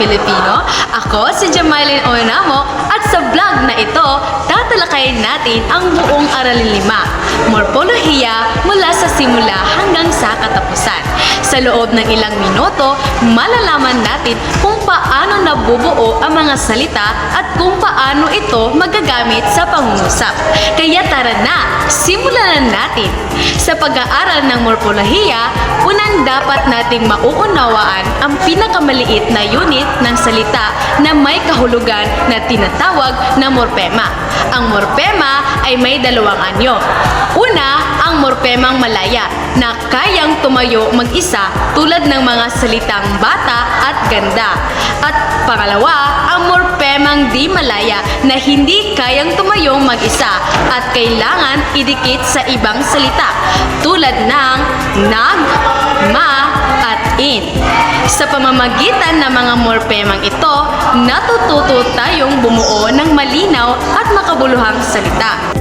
Pilipino. Ako si Jamailin Oenamo at sa vlog na ito, tatalakayin natin ang buong Aralin 5, morpolohiya mula sa simula hanggang sa katapusan. Sa loob ng ilang minuto, malalaman natin kung paano nabubuo ang mga salita at kung paano ito magagamit sa pangungusap. Kaya tara na, simulan na natin! Sa pag-aaral ng morpolohiya, unang dapat nating mauunawaan ang pinakamaliit na unit ng salita na may kahulugan na tinatawag na morpema. Ang morpema ay may dalawang anyo. Una, ang morpemang malaya na kayang tumayo mag-isa tulad ng mga salitang bata at ganda. At pangalawa, ang morpemang di malaya na hindi kayang tumayong mag-isa at kailangan idikit sa ibang salita tulad ng nag, ma, at in. Sa pamamagitan ng mga morpemang ito, natututo tayong bumuo ng malinaw at makabuluhang salita.